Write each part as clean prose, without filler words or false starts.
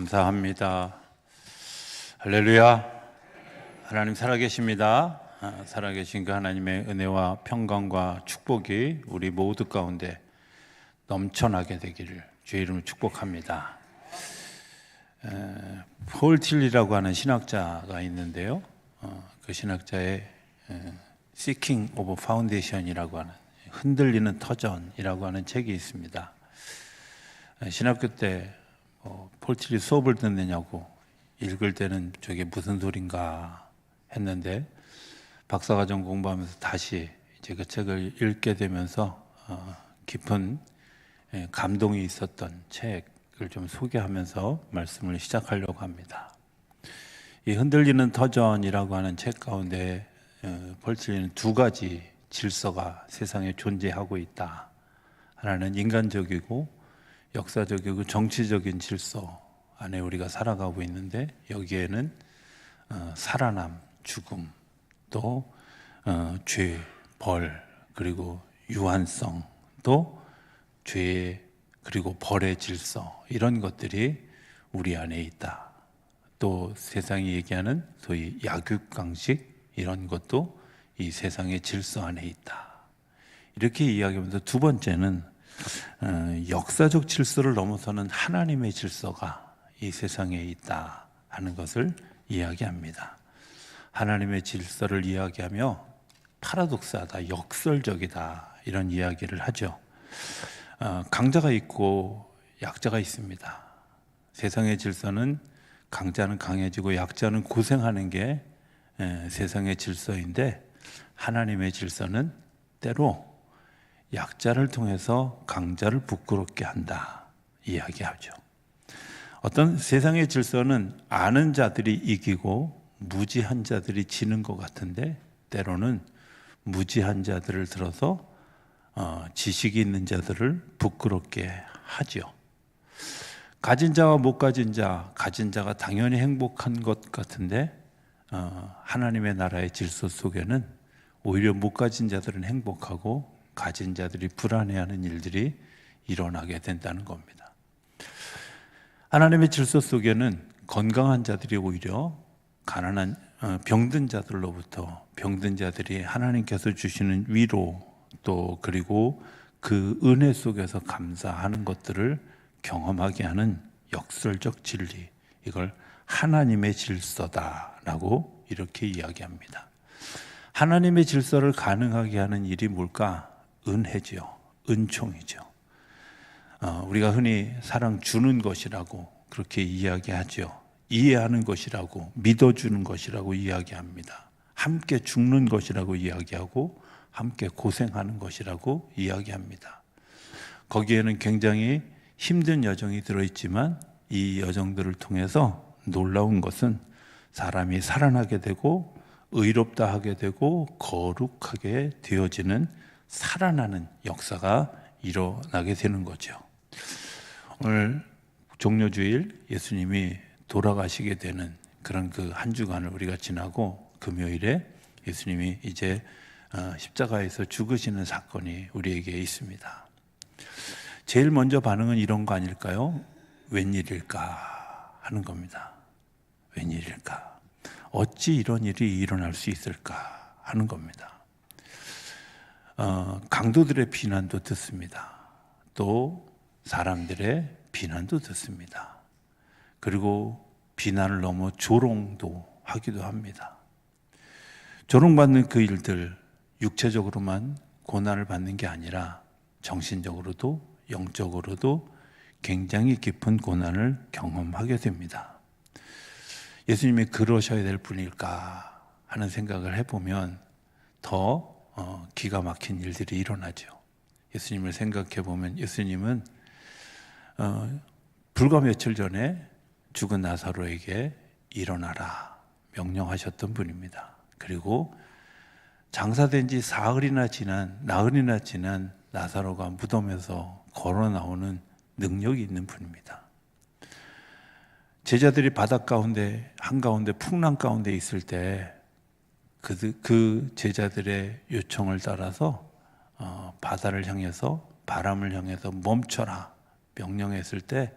감사합니다. 할렐루야. 하나님 살아계십니다. 살아계신 그 하나님의 은혜와 평강과 축복이 우리 모두 가운데 넘쳐나게 되기를 주의 이름으로 축복합니다. 폴 틸리라고 하는 신학자가 있는데요. 그 신학자의 Seeking of Foundation이라고 하는 흔들리는 터전이라고 하는 책이 있습니다. 신학교 때 폴 틸리 수업을 듣느냐고 읽을 때는 저게 무슨 소린가 했는데 박사과정 공부하면서 다시 이제 그 책을 읽게 되면서 깊은 감동이 있었던 책을 좀 소개하면서 말씀을 시작하려고 합니다. 이 흔들리는 터전이라고 하는 책 가운데 폴 틸리는 두 가지 질서가 세상에 존재하고 있다. 하나는 인간적이고 역사적이고 정치적인 질서 안에 우리가 살아가고 있는데 여기에는 살아남, 죽음, 또 죄, 벌, 그리고 유한성, 또 죄, 그리고 벌의 질서 이런 것들이 우리 안에 있다. 또 세상이 얘기하는 소위 약육강식 이런 것도 이 세상의 질서 안에 있다. 이렇게 이야기하면서 두 번째는 역사적 질서를 넘어서는 하나님의 질서가 이 세상에 있다 하는 것을 이야기합니다. 하나님의 질서를 이야기하며 파라독스하다, 역설적이다 이런 이야기를 하죠. 강자가 있고 약자가 있습니다. 세상의 질서는 강자는 강해지고 약자는 고생하는 게 세상의 질서인데 하나님의 질서는 때로 약자를 통해서 강자를 부끄럽게 한다 이야기하죠. 어떤 세상의 질서는 아는 자들이 이기고 무지한 자들이 지는 것 같은데 때로는 무지한 자들을 들어서 지식이 있는 자들을 부끄럽게 하죠. 가진 자와 못 가진 자, 가진 자가 당연히 행복한 것 같은데 하나님의 나라의 질서 속에는 오히려 못 가진 자들은 행복하고 가진 자들이 불안해하는 일들이 일어나게 된다는 겁니다. 하나님의 질서 속에는 건강한 자들이 오히려 가난한 병든 자들로부터 병든 자들이 하나님께서 주시는 위로 또 그리고 그 은혜 속에서 감사하는 것들을 경험하게 하는 역설적 진리, 이걸 하나님의 질서다라고 이렇게 이야기합니다. 하나님의 질서를 가능하게 하는 일이 뭘까? 은혜죠. 은총이죠. 우리가 흔히 사랑 주는 것이라고 그렇게 이야기하죠. 이해하는 것이라고, 믿어주는 것이라고 이야기합니다. 함께 죽는 것이라고 이야기하고 함께 고생하는 것이라고 이야기합니다. 거기에는 굉장히 힘든 여정이 들어있지만 이 여정들을 통해서 놀라운 것은 사람이 살아나게 되고 의롭다 하게 되고 거룩하게 되어지는 살아나는 역사가 일어나게 되는 거죠. 오늘 종료주일 예수님이 돌아가시게 되는 그런 그 한 주간을 우리가 지나고 금요일에 예수님이 이제 십자가에서 죽으시는 사건이 우리에게 있습니다. 제일 먼저 반응은 이런 거 아닐까요? 웬일일까 하는 겁니다. 웬일일까? 어찌 이런 일이 일어날 수 있을까 하는 겁니다. 강도들의 비난도 듣습니다. 또 사람들의 비난도 듣습니다. 그리고 비난을 넘어 조롱도 하기도 합니다. 조롱받는 그 일들, 육체적으로만 고난을 받는 게 아니라 정신적으로도 영적으로도 굉장히 깊은 고난을 경험하게 됩니다. 예수님이 그러셔야 될 분일까 하는 생각을 해보면 더 기가 막힌 일들이 일어나죠. 예수님을 생각해 보면 예수님은 불과 며칠 전에 죽은 나사로에게 일어나라 명령하셨던 분입니다. 그리고 장사된 지 나흘이나 지난 나사로가 무덤에서 걸어 나오는 능력이 있는 분입니다. 제자들이 바닷 가운데 한가운데 풍랑 가운데 있을 때 그 제자들의 요청을 따라서 바다를 향해서 바람을 향해서 멈춰라 명령했을 때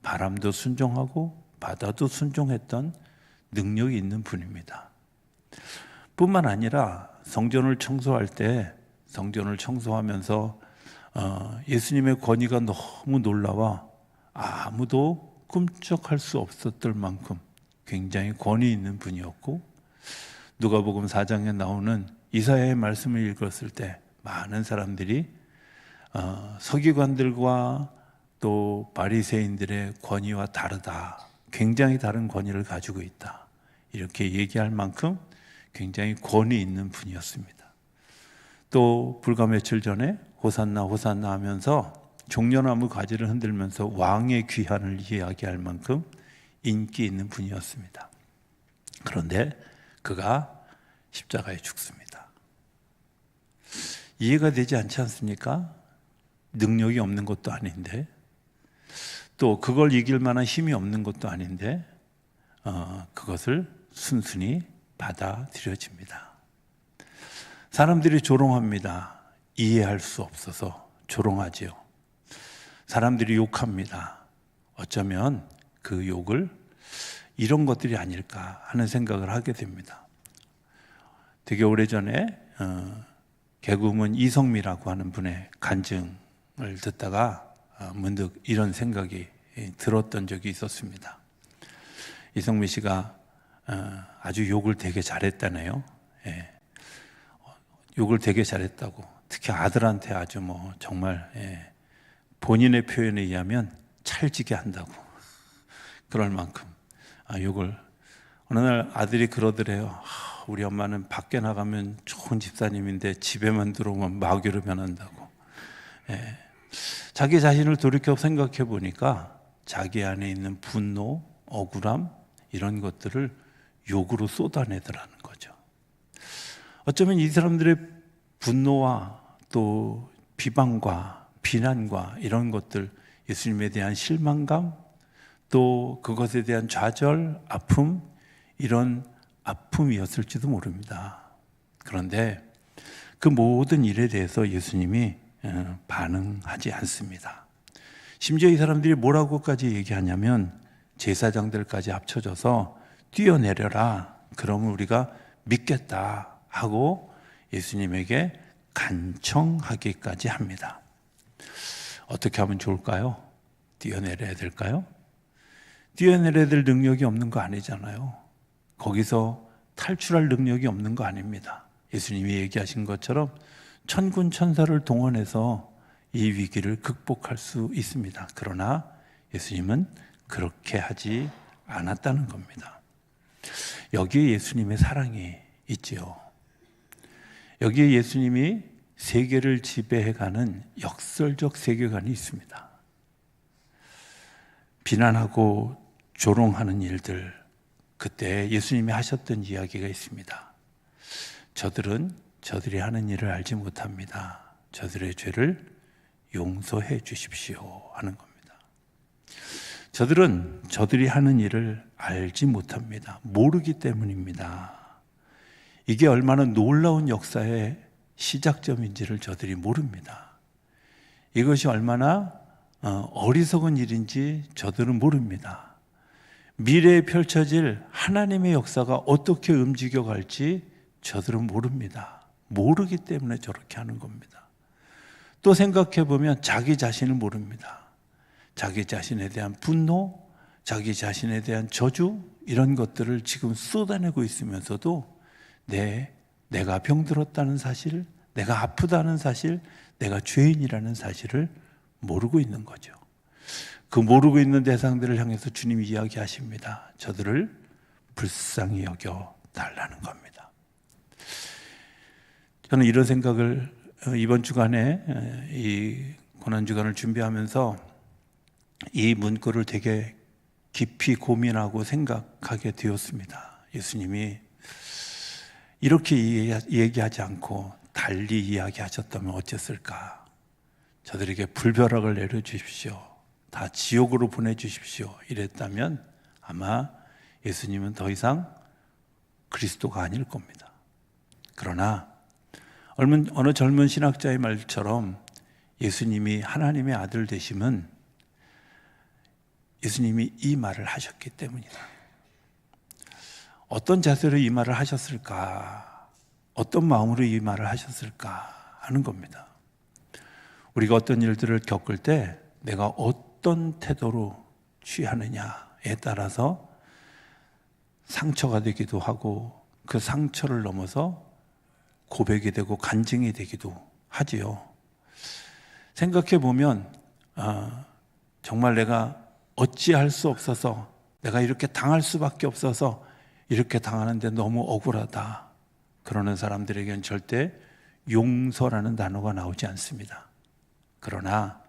바람도 순종하고 받아도 순종했던 능력이 있는 분입니다. 뿐만 아니라 성전을 청소할 때 성전을 청소하면서 예수님의 권위가 너무 놀라워 아무도 꿈쩍할 수 없었을 만큼 굉장히 권위 있는 분이었고, 누가복음 4장에 나오는 이사야의 말씀을 읽었을 때 많은 사람들이 서기관들과 또 바리새인들의 권위와 다르다, 굉장히 다른 권위를 가지고 있다, 이렇게 얘기할 만큼 굉장히 권위 있는 분이었습니다. 또 불과 며칠 전에 호산나 호산나 하면서 종려나무 가지를 흔들면서 왕의 귀환을 이야기할 만큼 인기 있는 분이었습니다. 그런데 그가 십자가에 죽습니다. 이해가 되지 않지 않습니까? 능력이 없는 것도 아닌데, 또 그걸 이길 만한 힘이 없는 것도 아닌데 그것을 순순히 받아들여집니다. 사람들이 조롱합니다. 이해할 수 없어서 조롱하지요. 사람들이 욕합니다. 어쩌면 그 욕을 이런 것들이 아닐까 하는 생각을 하게 됩니다. 되게 오래전에 개그우먼 이성미라고 하는 분의 간증을 듣다가 문득 이런 생각이 들었던 적이 있었습니다. 이성미 씨가 아주 욕을 되게 잘했다네요. 예. 욕을 되게 잘했다고. 특히 아들한테 아주 정말 본인의 표현에 의하면 찰지게 한다고. 그럴 만큼 욕을. 어느 날 아들이 그러더래요. 우리 엄마는 밖에 나가면 좋은 집사님인데 집에만 들어오면 마귀로 변한다고. 자기 자신을 돌이켜 생각해 보니까 자기 안에 있는 분노, 억울함 이런 것들을 욕으로 쏟아내더라는 거죠. 어쩌면 이 사람들의 분노와 또 비방과 비난과 이런 것들, 예수님에 대한 실망감, 또 그것에 대한 좌절, 아픔, 이런 아픔이었을지도 모릅니다. 그런데 그 모든 일에 대해서 예수님이 반응하지 않습니다. 심지어 이 사람들이 뭐라고까지 얘기하냐면 제사장들까지 합쳐져서 뛰어내려라, 그러면 우리가 믿겠다 하고 예수님에게 간청하기까지 합니다. 어떻게 하면 좋을까요? 뛰어내려야 될까요? 뛰어내려야 될 능력이 없는 거 아니잖아요. 거기서 탈출할 능력이 없는 거 아닙니다. 예수님이 얘기하신 것처럼 천군 천사를 동원해서 이 위기를 극복할 수 있습니다. 그러나 예수님은 그렇게 하지 않았다는 겁니다. 여기에 예수님의 사랑이 있지요. 여기에 예수님이 세계를 지배해가는 역설적 세계관이 있습니다. 비난하고 조롱하는 일들, 그때 예수님이 하셨던 이야기가 있습니다. 저들은 저들이 하는 일을 알지 못합니다. 저들의 죄를 용서해 주십시오 하는 겁니다. 저들은 저들이 하는 일을 알지 못합니다. 모르기 때문입니다. 이게 얼마나 놀라운 역사의 시작점인지를 저들이 모릅니다. 이것이 얼마나 어리석은 일인지 저들은 모릅니다. 미래에 펼쳐질 하나님의 역사가 어떻게 움직여갈지 저들은 모릅니다. 모르기 때문에 저렇게 하는 겁니다. 또 생각해 보면 자기 자신을 모릅니다. 자기 자신에 대한 분노, 자기 자신에 대한 저주, 이런 것들을 지금 쏟아내고 있으면서도 내가 병들었다는 사실, 내가 아프다는 사실, 내가 죄인이라는 사실을 모르고 있는 거죠. 그 모르고 있는 대상들을 향해서 주님이 이야기하십니다. 저들을 불쌍히 여겨 달라는 겁니다. 저는 이런 생각을 이번 주간에 이 고난주간을 준비하면서 이 문구를 되게 깊이 고민하고 생각하게 되었습니다. 예수님이 이렇게 얘기하지 않고 달리 이야기하셨다면 어땠을까? 저들에게 불벼락을 내려주십시오. 다 지옥으로 보내주십시오. 이랬다면 아마 예수님은 더 이상 그리스도가 아닐 겁니다. 그러나 어느 젊은 신학자의 말처럼 예수님이 하나님의 아들 되심은 예수님이 이 말을 하셨기 때문이다. 어떤 자세로 이 말을 하셨을까? 어떤 마음으로 이 말을 하셨을까? 하는 겁니다. 우리가 어떤 일들을 겪을 때 내가 어떤 태도로 취하느냐에 따라서 상처가 되기도 하고 그 상처를 넘어서 고백이 되고 간증이 되기도 하지요. 생각해 보면 정말 내가 어찌할 수 없어서, 내가 이렇게 당할 수밖에 없어서 이렇게 당하는데 너무 억울하다, 그러는 사람들에게는 절대 용서라는 단어가 나오지 않습니다. 그러나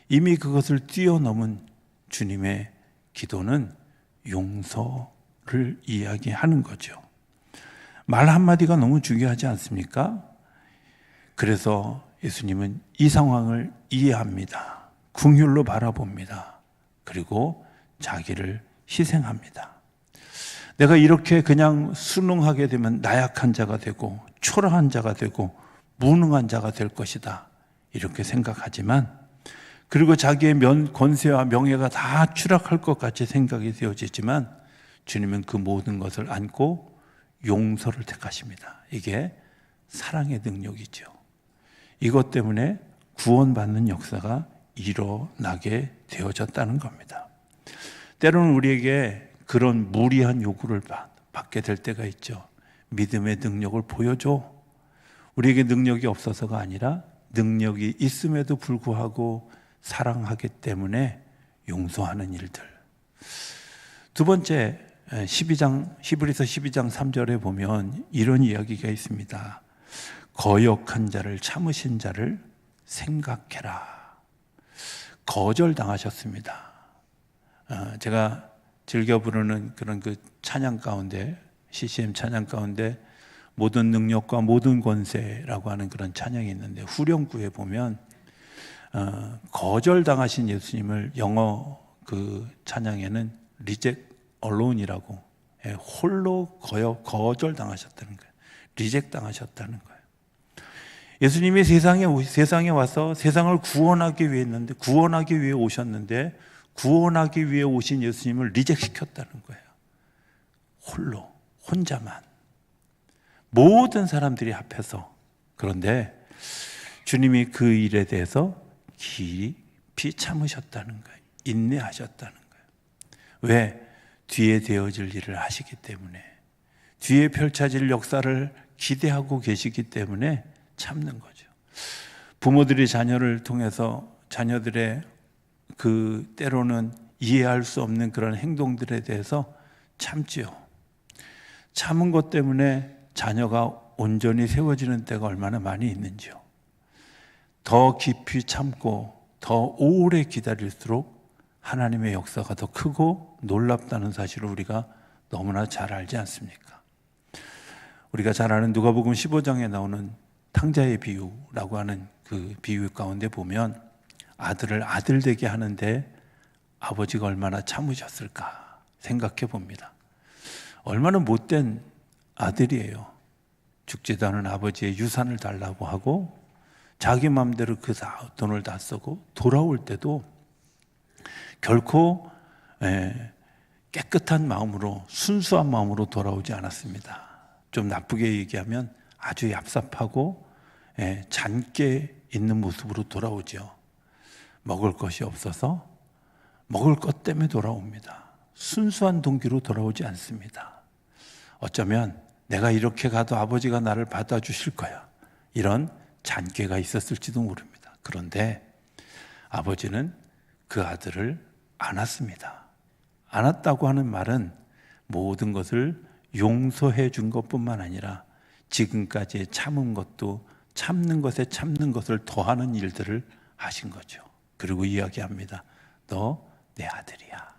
이미 그것을 뛰어넘은 주님의 기도는 용서를 이야기하는 거죠. 말 한마디가 너무 중요하지 않습니까? 그래서 예수님은 이 상황을 이해합니다. 긍휼로 바라봅니다. 그리고 자기를 희생합니다. 내가 이렇게 그냥 순응하게 되면 나약한 자가 되고 초라한 자가 되고 무능한 자가 될 것이다, 이렇게 생각하지만, 그리고 자기의 권세와 명예가 다 추락할 것 같이 생각이 되어지지만, 주님은 그 모든 것을 안고 용서를 택하십니다. 이게 사랑의 능력이죠. 이것 때문에 구원받는 역사가 일어나게 되어졌다는 겁니다. 때로는 우리에게 그런 무리한 요구를 받게 될 때가 있죠. 믿음의 능력을 보여줘. 우리에게 능력이 없어서가 아니라 능력이 있음에도 불구하고 사랑하기 때문에 용서하는 일들. 두 번째, 히브리서 12장 3절에 보면 이런 이야기가 있습니다. 거역한 자를, 참으신 자를 생각해라. 거절당하셨습니다. 제가 즐겨 부르는 그런 그 찬양 가운데, CCM 찬양 가운데 모든 능력과 모든 권세라고 하는 그런 찬양이 있는데, 후렴구에 보면 거절당하신 예수님을 영어 그 찬양에는 reject alone이라고, 홀로 거절당하셨다는 거예요. 리젝 당하셨다는 거예요. 예수님이 세상에 와서 세상을 구원하기 위해 했는데, 구원하기 위해 오셨는데, 구원하기 위해 오신 예수님을 리젝 시켰다는 거예요. 홀로, 혼자만, 모든 사람들이 합해서. 그런데 주님이 그 일에 대해서 깊이 참으셨다는 거예요. 인내하셨다는 거예요. 왜? 뒤에 되어질 일을 하시기 때문에, 뒤에 펼쳐질 역사를 기대하고 계시기 때문에 참는 거죠. 부모들이 자녀를 통해서 자녀들의 그 때로는 이해할 수 없는 그런 행동들에 대해서 참지요. 참은 것 때문에 자녀가 온전히 세워지는 때가 얼마나 많이 있는지요. 더 깊이 참고 더 오래 기다릴수록 하나님의 역사가 더 크고 놀랍다는 사실을 우리가 너무나 잘 알지 않습니까? 우리가 잘 아는 누가복음 15장에 나오는 탕자의 비유라고 하는 그 비유 가운데 보면, 아들을 아들 되게 하는데 아버지가 얼마나 참으셨을까 생각해 봅니다. 얼마나 못된 아들이에요. 죽지도 않은 아버지의 유산을 달라고 하고 자기 마음대로 그 돈을 다 쓰고 돌아올 때도 결코 깨끗한 마음으로, 순수한 마음으로 돌아오지 않았습니다. 좀 나쁘게 얘기하면 아주 얍삽하고 잔게 있는 모습으로 돌아오죠. 먹을 것이 없어서 먹을 것 때문에 돌아옵니다. 순수한 동기로 돌아오지 않습니다. 어쩌면 내가 이렇게 가도 아버지가 나를 받아주실 거야, 이런 잔꾀가 있었을지도 모릅니다. 그런데 아버지는 그 아들을 안았습니다. 안았다고 하는 말은 모든 것을 용서해 준 것뿐만 아니라 지금까지 참은 것도 참는 것에 참는 것을 더하는 일들을 하신 거죠. 그리고 이야기합니다. 너 내 아들이야.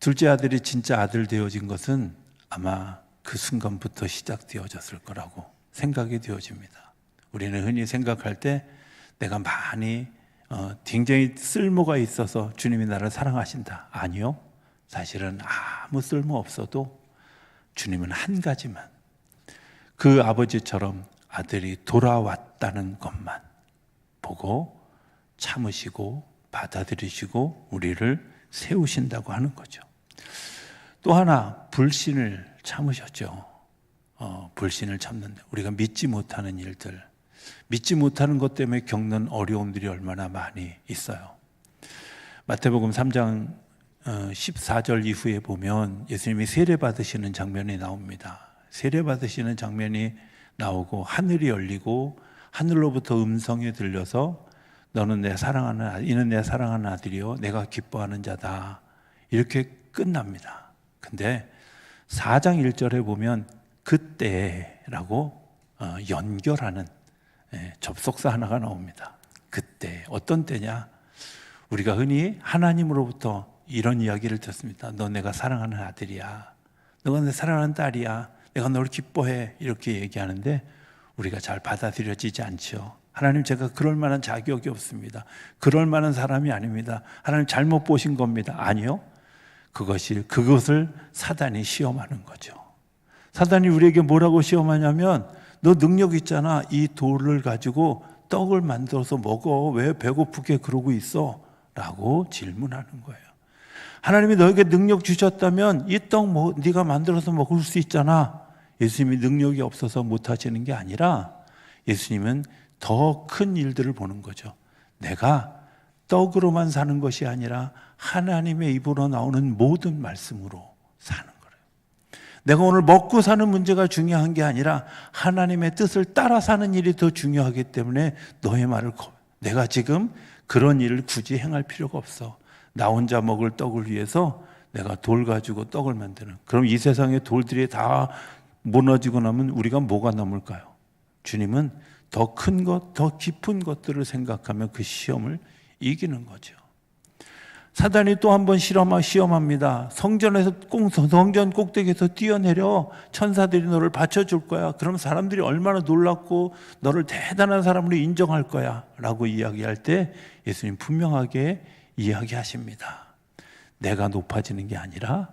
둘째 아들이 진짜 아들 되어진 것은 아마 그 순간부터 시작되어졌을 거라고 생각이 되어집니다. 우리는 흔히 생각할 때 내가 많이 굉장히 쓸모가 있어서 주님이 나를 사랑하신다. 아니요. 사실은 아무 쓸모 없어도 주님은 한 가지만, 그 아버지처럼 아들이 돌아왔다는 것만 보고 참으시고 받아들이시고 우리를 세우신다고 하는 거죠. 또 하나, 불신을 참으셨죠. 불신을 참는데 우리가 믿지 못하는 일들, 믿지 못하는 것 때문에 겪는 어려움들이 얼마나 많이 있어요. 마태복음 3장 14절 이후에 보면 예수님이 세례 받으시는 장면이 나옵니다. 세례 받으시는 장면이 나오고 하늘이 열리고 하늘로부터 음성이 들려서 너는 내 사랑하는 이는 내 사랑하는 아들이요 내가 기뻐하는 자다. 이렇게 끝납니다. 근데 4장 1절에 보면 그때라고 연결하는 접속사 하나가 나옵니다. 그때, 어떤 때냐? 우리가 흔히 하나님으로부터 이런 이야기를 듣습니다. 너 내가 사랑하는 아들이야. 너가 내 사랑하는 딸이야. 내가 너를 기뻐해. 이렇게 얘기하는데 우리가 잘 받아들여지지 않죠. 하나님, 제가 그럴 만한 자격이 없습니다. 그럴 만한 사람이 아닙니다. 하나님 잘못 보신 겁니다. 아니요. 그것을 사단이 시험하는 거죠. 사단이 우리에게 뭐라고 시험하냐면 너 능력 있잖아. 이 돌을 가지고 떡을 만들어서 먹어. 왜 배고프게 그러고 있어? 라고 질문하는 거예요. 하나님이 너에게 능력 주셨다면 이 떡 네가 만들어서 먹을 수 있잖아. 예수님이 능력이 없어서 못하시는 게 아니라 예수님은 더 큰 일들을 보는 거죠. 내가 떡으로만 사는 것이 아니라 하나님의 입으로 나오는 모든 말씀으로 사는 거예요. 내가 오늘 먹고 사는 문제가 중요한 게 아니라 하나님의 뜻을 따라 사는 일이 더 중요하기 때문에 너의 말을 내가 지금 그런 일을 굳이 행할 필요가 없어. 나 혼자 먹을 떡을 위해서 내가 돌 가지고 떡을 만드는. 그럼 이 세상의 돌들이 다 무너지고 나면 우리가 뭐가 남을까요? 주님은 더 큰 것, 더 깊은 것들을 생각하며 그 시험을 이기는 거죠. 사단이 또 한 번 시험합니다. 성전 꼭대기에서 뛰어내려 천사들이 너를 받쳐줄 거야. 그럼 사람들이 얼마나 놀랍고 너를 대단한 사람으로 인정할 거야 라고 이야기할 때 예수님 분명하게 이야기하십니다. 내가 높아지는 게 아니라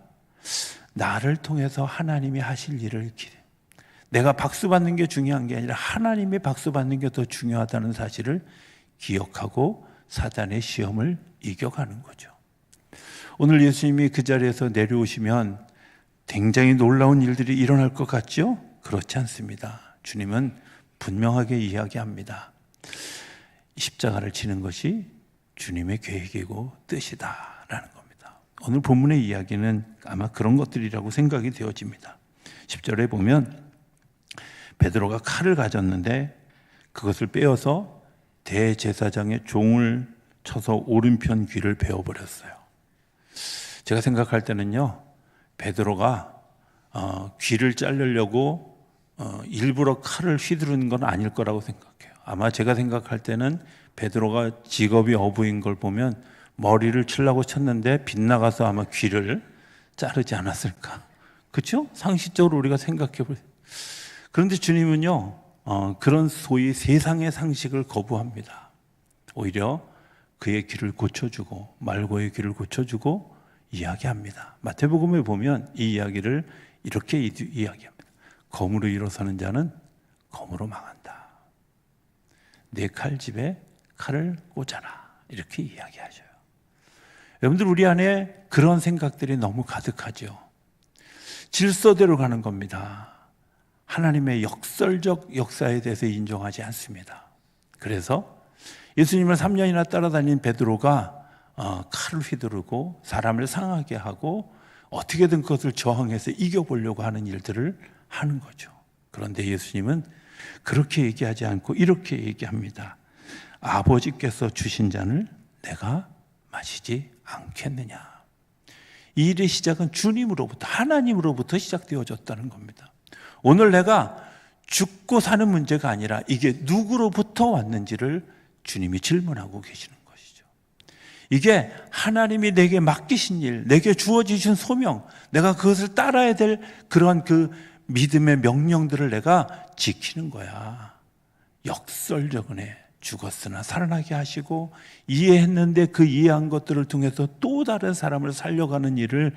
나를 통해서 하나님이 하실 일을 내가 박수 받는 게 중요한 게 아니라 하나님이 박수 받는 게 더 중요하다는 사실을 기억하고 사단의 시험을 이겨가는 거죠. 오늘 예수님이 그 자리에서 내려오시면 굉장히 놀라운 일들이 일어날 것 같죠? 그렇지 않습니다. 주님은 분명하게 이야기합니다. 십자가를 지는 것이 주님의 계획이고 뜻이다라는 겁니다. 오늘 본문의 이야기는 아마 그런 것들이라고 생각이 되어집니다. 10절에 보면 베드로가 칼을 가졌는데 그것을 빼어서 대제사장의 종을 쳐서 오른편 귀를 베어버렸어요. 제가 생각할 때는요, 베드로가 귀를 자르려고 일부러 칼을 휘두른 건 아닐 거라고 생각해요. 아마 제가 생각할 때는 베드로가 직업이 어부인 걸 보면 머리를 치려고 쳤는데 빗나가서 아마 귀를 자르지 않았을까. 그렇죠? 상식적으로 우리가 생각해 보세요. 그런데 주님은요, 그런 소위 세상의 상식을 거부합니다. 오히려 그의 귀를 고쳐주고 말고의 귀를 고쳐주고 이야기합니다. 마태복음에 보면 이 이야기를 이렇게 이야기합니다. 검으로 일어서는 자는 검으로 망한다. 내 칼집에 칼을 꽂아라. 이렇게 이야기하셔요. 여러분들, 우리 안에 그런 생각들이 너무 가득하죠. 질서대로 가는 겁니다. 하나님의 역설적 역사에 대해서 인정하지 않습니다. 그래서 예수님을 3년이나 따라다닌 베드로가 칼을 휘두르고 사람을 상하게 하고 어떻게든 그것을 저항해서 이겨보려고 하는 일들을 하는 거죠. 그런데 예수님은 그렇게 얘기하지 않고 이렇게 얘기합니다. 아버지께서 주신 잔을 내가 마시지 않겠느냐. 이 일의 시작은 주님으로부터, 하나님으로부터 시작되어졌다는 겁니다. 오늘 내가 죽고 사는 문제가 아니라 이게 누구로부터 왔는지를 주님이 질문하고 계시는 것이죠. 이게 하나님이 내게 맡기신 일, 내게 주어지신 소명, 내가 그것을 따라야 될 그런 그 믿음의 명령들을 내가 지키는 거야. 역설적으로 죽었으나 살아나게 하시고 이해했는데 그 이해한 것들을 통해서 또 다른 사람을 살려가는 일을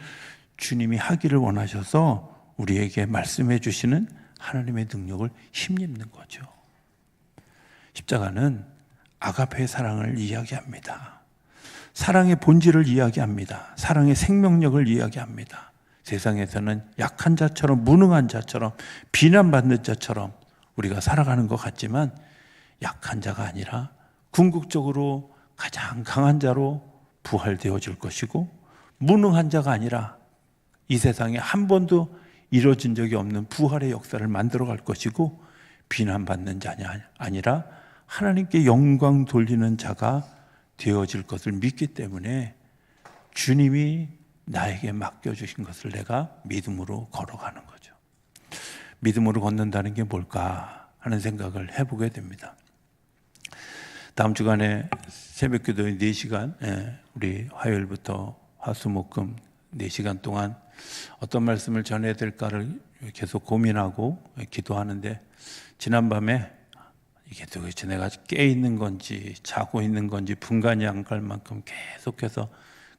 주님이 하기를 원하셔서 우리에게 말씀해 주시는 하나님의 능력을 힘입는 거죠. 십자가는 아가페의 사랑을 이야기합니다. 사랑의 본질을 이야기합니다. 사랑의 생명력을 이야기합니다. 세상에서는 약한 자처럼, 무능한 자처럼, 비난받는 자처럼 우리가 살아가는 것 같지만 약한 자가 아니라 궁극적으로 가장 강한 자로 부활되어질 것이고, 무능한 자가 아니라 이 세상에 한 번도 이루어진 적이 없는 부활의 역사를 만들어갈 것이고, 비난받는 자가 아니라 하나님께 영광 돌리는 자가 되어질 것을 믿기 때문에 주님이 나에게 맡겨주신 것을 내가 믿음으로 걸어가는 거죠. 믿음으로 걷는다는 게 뭘까 하는 생각을 해보게 됩니다. 다음 주간에 새벽기도 4시간, 우리 화요일부터 화수목금 4시간 동안 어떤 말씀을 전해야 될까를 계속 고민하고 기도하는데, 지난밤에 이게 도대체 내가 깨 있는 건지 자고 있는 건지 분간이 안 갈 만큼 계속해서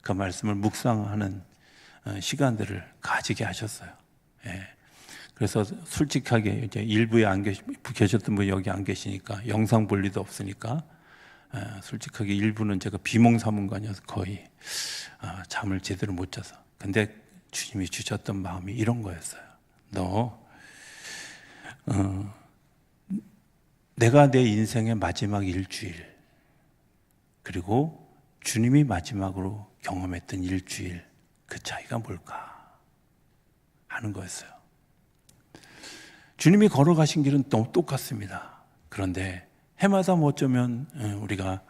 그 말씀을 묵상하는 시간들을 가지게 하셨어요. 그래서 솔직하게 이제 일부에 계셨던 분이 여기 안 계시니까 영상 볼 리도 없으니까 솔직하게 일부는 제가 비몽사몽간이어서 거의 잠을 제대로 못 자서. 근데 주님이 주셨던 마음이 이런 거였어요. 내가 내 인생의 마지막 일주일, 그리고 주님이 마지막으로 경험했던 일주일, 그 차이가 뭘까 하는 거였어요. 주님이 걸어가신 길은 너무 똑같습니다. 그런데 해마다 어쩌면 우리가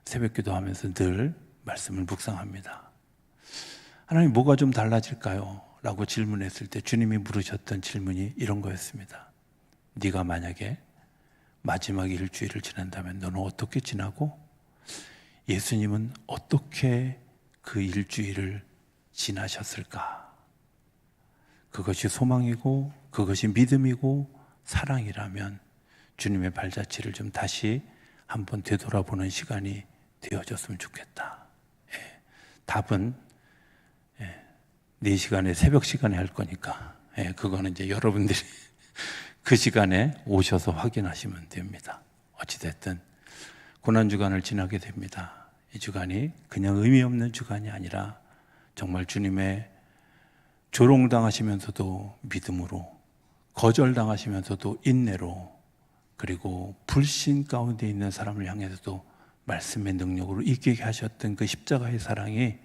새벽기도 하면서 늘 말씀을 묵상합니다. 하나님, 뭐가 좀 달라질까요? 라고 질문했을 때 주님이 물으셨던 질문이 이런 거였습니다. 네가 만약에 마지막 일주일을 지낸다면 너는 어떻게 지나고 예수님은 어떻게 그 일주일을 지나셨을까? 그것이 소망이고 그것이 믿음이고 사랑이라면 주님의 발자취를 좀 다시 한번 되돌아보는 시간이 되어졌으면 좋겠다. 답은 4시간에 새벽 시간에 할 거니까 그거는 이제 여러분들이 그 시간에 오셔서 확인하시면 됩니다. 어찌됐든 고난주간을 지나게 됩니다. 이 주간이 그냥 의미 없는 주간이 아니라 정말 주님의 조롱당하시면서도 믿음으로, 거절당하시면서도 인내로, 그리고 불신 가운데 있는 사람을 향해서도 말씀의 능력으로 이기게 하셨던 그 십자가의 사랑이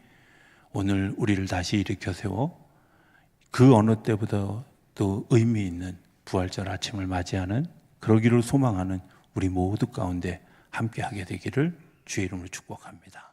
오늘 우리를 다시 일으켜 세워 그 어느 때보다도 의미 있는 부활절 아침을 맞이하는, 그러기를 소망하는 우리 모두 가운데 함께하게 되기를 주의 이름으로 축복합니다.